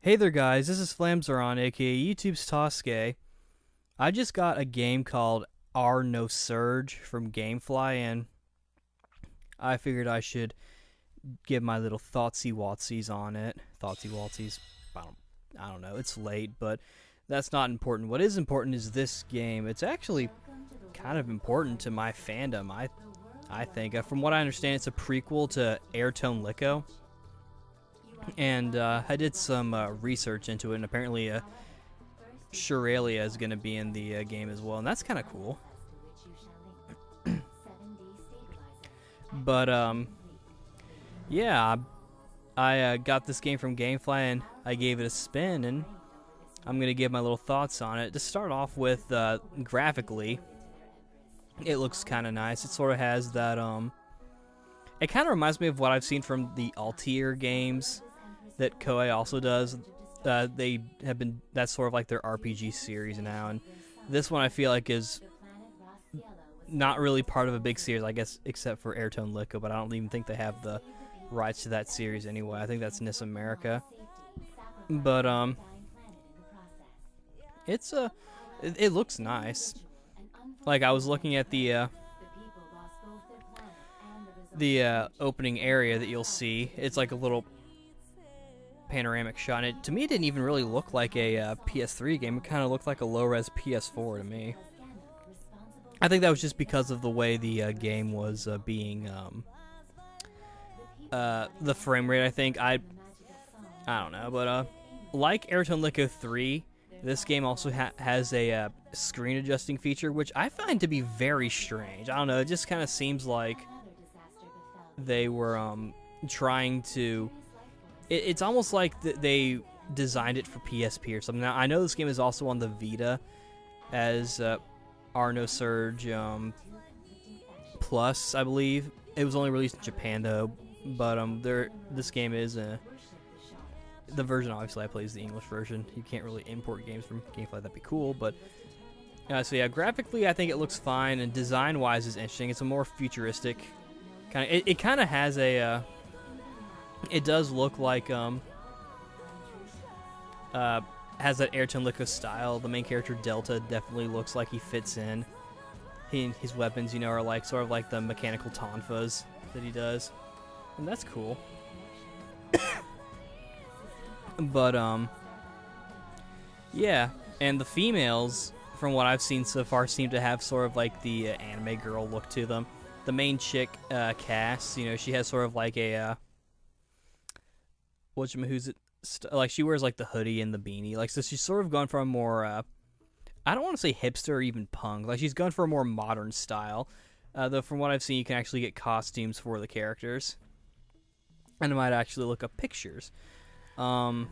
Hey there guys, this is Flamzeron, aka YouTube's Tasuke. I just got a game called Nosurge from Gamefly, and I figured I should give my little thoughtsy-watsies on it. Thoughtsy-watsies, I don't know, it's late, but that's not important. What is important is this game. It's actually kind of important to my fandom, I think. From what I understand, it's a prequel to Tonelico. And I did some research into it, and apparently Shiralia is going to be in the game as well, and that's kind of cool. But yeah, I got this game from Gamefly, and I gave it a spin, and I'm going to give my little thoughts on it. To start off with, graphically, it looks kind of nice. It sort of has that, it kind of reminds me of what I've seen from the Altier games that Koei also does. They have been, that's sort of like their RPG series now, and this one I feel like is not really part of a big series, I guess, except for Tonelico, but I don't even think they have the rights to that series anyway. I think that's NIS America. But it's it looks nice. Like, I was looking at the opening area that you'll see. It's like a little panoramic shot, and to me it didn't even really look like a PS3 game. It kind of looked like a low-res PS4 to me. I think that was just because of the way the game was being the frame rate. I think I don't know, but like Tonelico 3, this game also has a screen adjusting feature, which I find to be very strange. I don't know, it just kind of seems like they were trying to, it's almost like they designed it for PSP or something. Now, I know this game is also on the Vita as Nosurge Plus, I believe. It was only released in Japan, though, but this game is the version, obviously, I play is the English version. You can't really import games from Gamefly. That'd be cool, but so yeah, graphically, I think it looks fine, and design-wise is interesting. It's a more futuristic kind of. It kind of has a. It does look like has that Tonelico style. The main character Delta definitely looks like he fits in. His weapons, you know, are like sort of like the mechanical tonfas that he does, and that's cool. But yeah, and the females, from what I've seen so far, seem to have sort of like the anime girl look to them. The main chick, Cass, you know, she has sort of like a like she wears like the hoodie and the beanie, like, so she's sort of gone for a more I don't want to say hipster or even punk, like she's gone for a more modern style. Though from what I've seen, you can actually get costumes for the characters, and I might actually look up pictures. The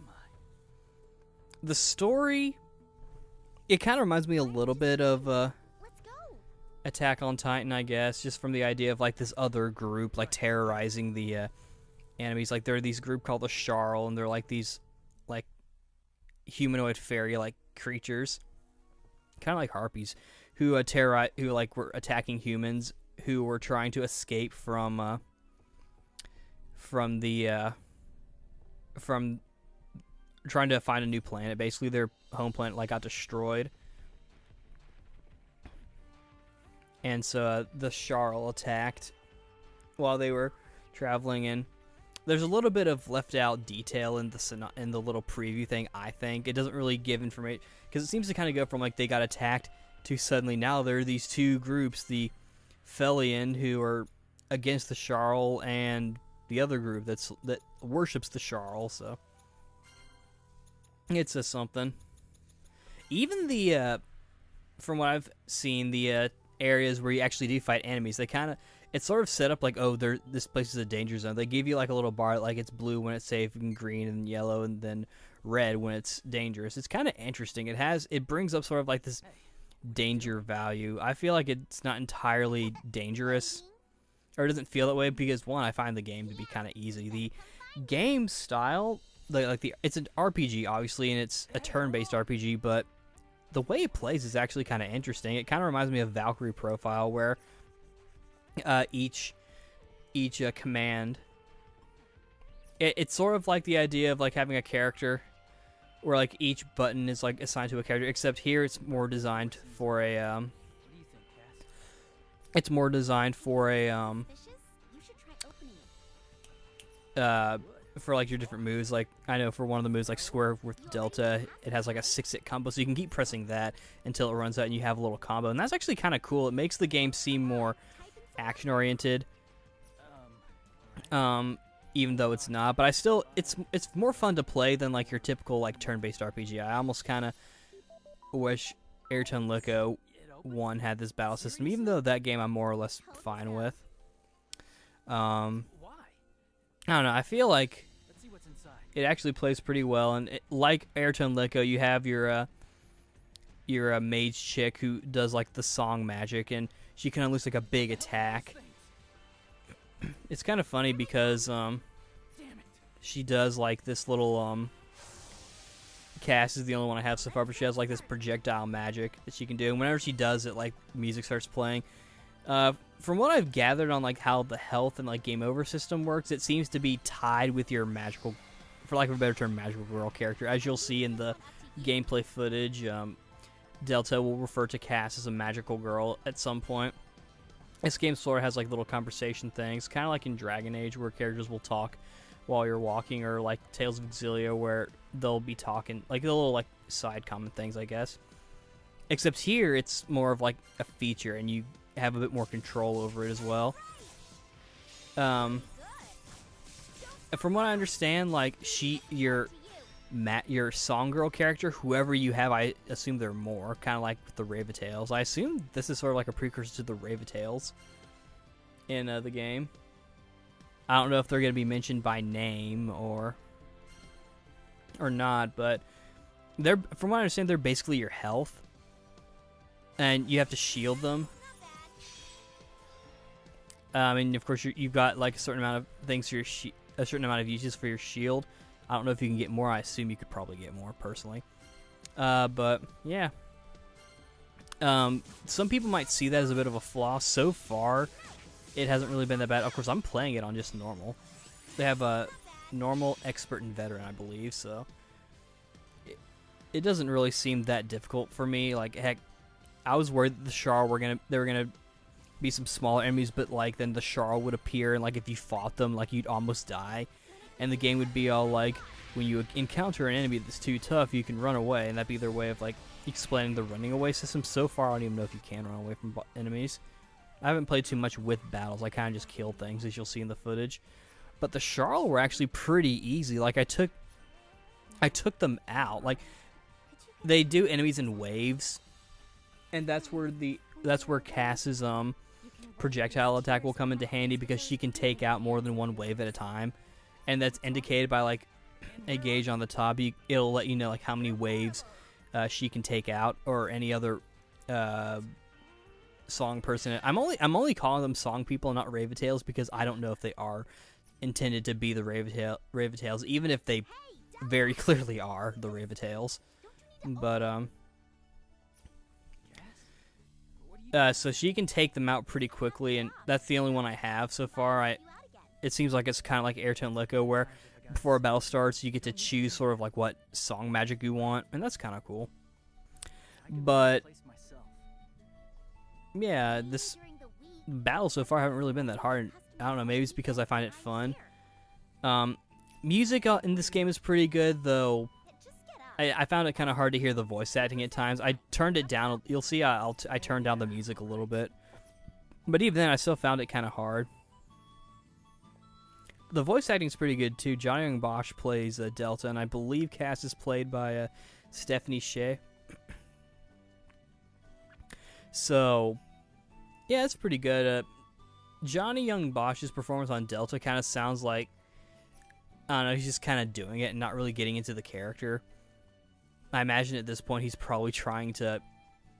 story, it kind of reminds me a little bit of Attack on Titan, I guess, just from the idea of like this other group like terrorizing the enemies. Like, there are these group called the Sharl, and they're like these like humanoid fairy like creatures, kind of like harpies, who like were attacking humans who were trying to escape from trying to find a new planet. Basically, their home planet like got destroyed, and so the Sharl attacked while they were traveling. And there's a little bit of left out detail in the little preview thing. I think it doesn't really give information, because it seems to kind of go from like they got attacked to suddenly now there are these two groups, the Felian, who are against the Sharl, and the other group that worships the Sharl. So it says something. Even the from what I've seen, the areas where you actually do fight enemies, they kind of, it's sort of set up like, oh, this place is a danger zone. They give you like a little bar, like it's blue when it's safe, and green and yellow, and then red when it's dangerous. It's kind of interesting. It brings up sort of like this danger value. I feel like it's not entirely dangerous, or it doesn't feel that way, because one, I find the game to be kind of easy. The game style, it's an RPG obviously, and it's a turn-based RPG, but the way it plays is actually kind of interesting. It kind of reminds me of Valkyrie Profile, where each command, it's sort of like the idea of like having a character where like each button is like assigned to a character. Except here, it's more designed for a it's more designed for a for like your different moves. Like I know for one of the moves, like square with delta, it has like a 6-hit combo, so you can keep pressing that until it runs out and you have a little combo, and that's actually kind of cool. It makes the game seem more action oriented, even though it's not. But I still, it's more fun to play than like your typical like turn-based RPG. I almost kind of wish Tonelico 1 had this battle system, even though that game I'm more or less fine with. I don't know. I feel like it actually plays pretty well, and like Tonelico, you have your mage chick who does like the song magic, and she can unleash like a big attack. It's kind of funny because she does like this little Cass is the only one I have so far, but she has like this projectile magic that she can do, and whenever she does it, like music starts playing. From what I've gathered on like how the health and like game over system works, it seems to be tied with your magical, for lack of a better term, magical girl character. As you'll see in the gameplay footage, Delta will refer to Cass as a magical girl at some point. This game sort of has like little conversation things, kind of like in Dragon Age, where characters will talk while you're walking, or like Tales of Exilio, where they'll be talking, like the little like side comment things, I guess. Except here, it's more of like a feature, and you have a bit more control over it as well. From what I understand, like your song girl character, whoever you have, I assume there are more, kind of like with the Ravitails. I assume this is sort of like a precursor to the Ravitails in the game. I don't know if they're going to be mentioned by name or not, but from what I understand, they're basically your health, and you have to shield them. And of course, you've got like a certain amount of things for your a certain amount of uses for your shield. I don't know if you can get more. I assume you could probably get more personally. But yeah, some people might see that as a bit of a flaw. So far, it hasn't really been that bad. Of course, I'm playing it on just normal. They have a normal, expert, and veteran, I believe. So it doesn't really seem that difficult for me. Like heck, I was worried that the Char they were gonna be some smaller enemies, but like then the Char would appear, and like if you fought them, like you'd almost die, and the game would be all like, when you encounter an enemy that's too tough, you can run away, and that'd be their way of like explaining the running away system. So far, I don't even know if you can run away from enemies. I haven't played too much with battles. I kind of just kill things, as you'll see in the footage. But the Charl were actually pretty easy. Like I took them out. Like they do enemies in waves, and that's where Cass's projectile attack will come into handy, because she can take out more than one wave at a time, and that's indicated by like a gauge on the top. It'll let you know like how many waves she can take out, or any other song person. I'm only calling them song people, not Ravitails, because I don't know if they are intended to be the Ravitails, even if they very clearly are the Ravitails. But so she can take them out pretty quickly, and that's the only one I have so far. It seems like it's kind of like Tonelico, where before a battle starts, you get to choose sort of like what song magic you want, and that's kind of cool. But yeah, this battle so far haven't really been that hard. I don't know, maybe it's because I find it fun. Music in this game is pretty good, though. I found it kind of hard to hear the voice acting at times. I turned it down. You'll see I turned down the music a little bit. But even then, I still found it kind of hard. The voice acting's pretty good, too. Johnny Young Bosch plays Delta, and I believe Cass is played by Stephanie Shea. So, yeah, it's pretty good. Johnny Young Bosch's performance on Delta kind of sounds like, I don't know, he's just kind of doing it and not really getting into the character. I imagine at this point he's probably trying to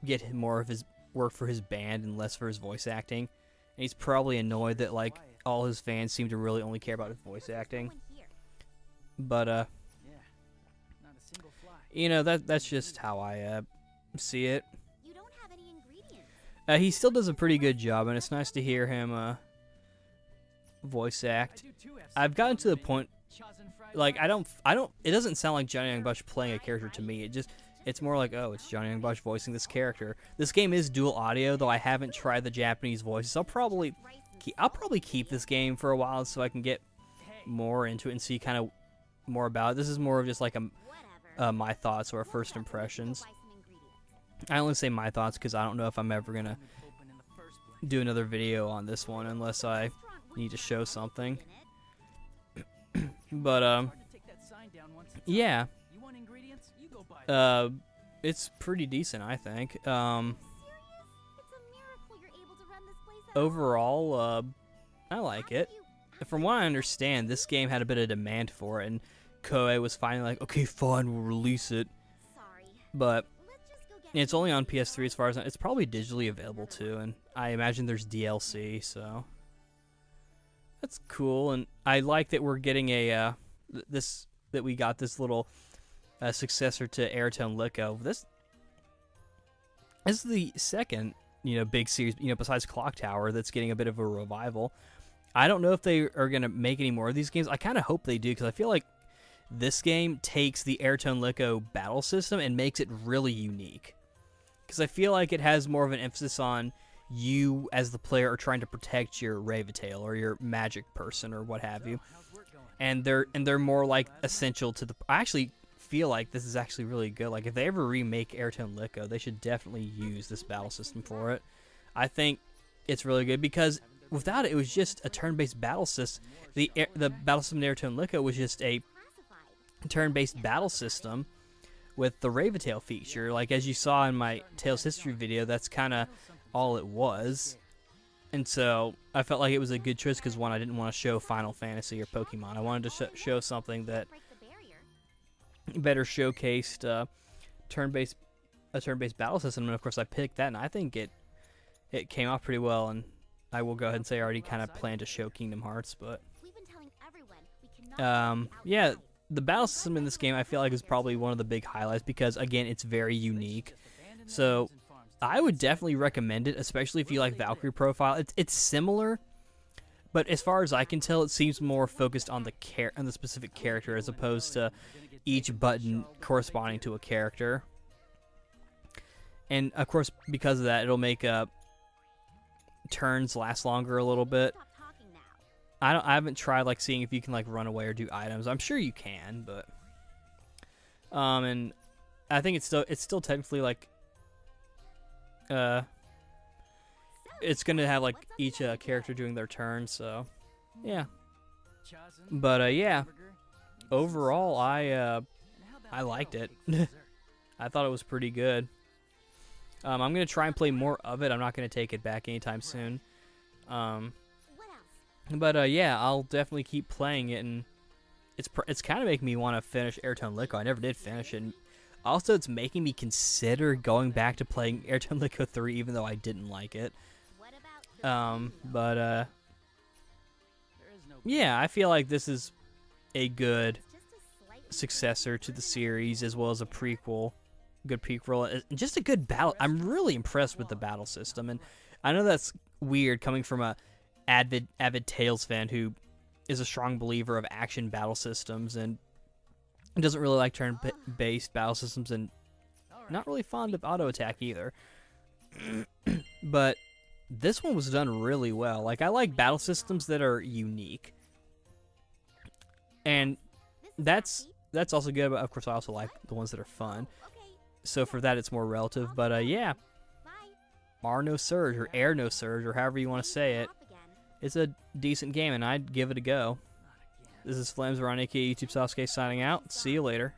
get more of his work for his band and less for his voice acting. And he's probably annoyed that like all his fans seem to really only care about his voice acting. But you know, that's just how I see it. He still does a pretty good job, and it's nice to hear him voice act. I've gotten to the point like I don't it doesn't sound like Johnny Young Bush playing a character to me. It's more like, oh, it's Johnny Young Bush voicing this character. This game is dual audio, though I haven't tried the Japanese voices. I'll probably keep this game for a while so I can get more into it and see kind of more about it. This is more of just like my thoughts or first impressions. I only say my thoughts because I don't know if I'm ever gonna do another video on this one unless I need to show something. But yeah, it's pretty decent, I think. Overall, I like it. From what I understand, this game had a bit of demand for it, and Koei was finally like, okay, fine, we'll release it. But it's only on PS3 as far as it's probably digitally available too, and I imagine there's DLC, so that's cool. And I like that we're getting a that we got this little successor to Tonelico. This is the second, big series, besides Clock Tower, that's getting a bit of a revival. I don't know if they are going to make any more of these games. I kind of hope they do, because I feel like this game takes the Tonelico battle system and makes it really unique. Because I feel like it has more of an emphasis on you as the player are trying to protect your Ravitail or your magic person or what have you. And they're more like essential to the... I actually feel like this is actually really good. Like if they ever remake Tonelico, they should definitely use this battle system for it. I think it's really good because without it, it was just a turn-based battle system. The battle system in Tonelico was just a turn-based battle system with the Ravitail feature. Like as you saw in my Tales History video, that's kind of all it was. And so I felt like it was a good choice because, one, I didn't want to show Final Fantasy or Pokemon. I wanted to show something that better showcased a turn-based battle system. And of course I picked that, and I think it came out pretty well. And I will go ahead and say I already kind of planned to show Kingdom Hearts, but yeah, the battle system in this game I feel like is probably one of the big highlights because, again, it's very unique. So I would definitely recommend it, especially if you like Valkyrie Profile. It's similar, but as far as I can tell, it seems more focused on the specific character as opposed to each button corresponding to a character. And of course, because of that, it'll make turns last longer a little bit. I haven't tried like seeing if you can like run away or do items. I'm sure you can, but and I think it's still technically like it's gonna have like each character doing their turn. So yeah, but yeah, overall I liked it. I thought it was pretty good. I'm gonna try and play more of it. I'm not gonna take it back anytime soon. But yeah, I'll definitely keep playing it, and it's kind of making me want to finish Tonelico. I never did finish it. And also, it's making me consider going back to playing Tonelico 3, even though I didn't like it. But yeah, I feel like this is a good successor to the series, as well as a prequel. Good prequel, and just a good battle. I'm really impressed with the battle system, and I know that's weird coming from a avid Tales fan who is a strong believer of action battle systems and doesn't really like turn-based battle systems, and not really fond of auto attack either. But this one was done really well. Like, I like battle systems that are unique, and that's also good. But of course, I also like the ones that are fun. So for that, it's more relative. But yeah, Nosurge or Nosurge or however you want to say it. It's a decent game, and I'd give it a go. This is Flames Around, aka YouTube Sasuke, signing out. See you later.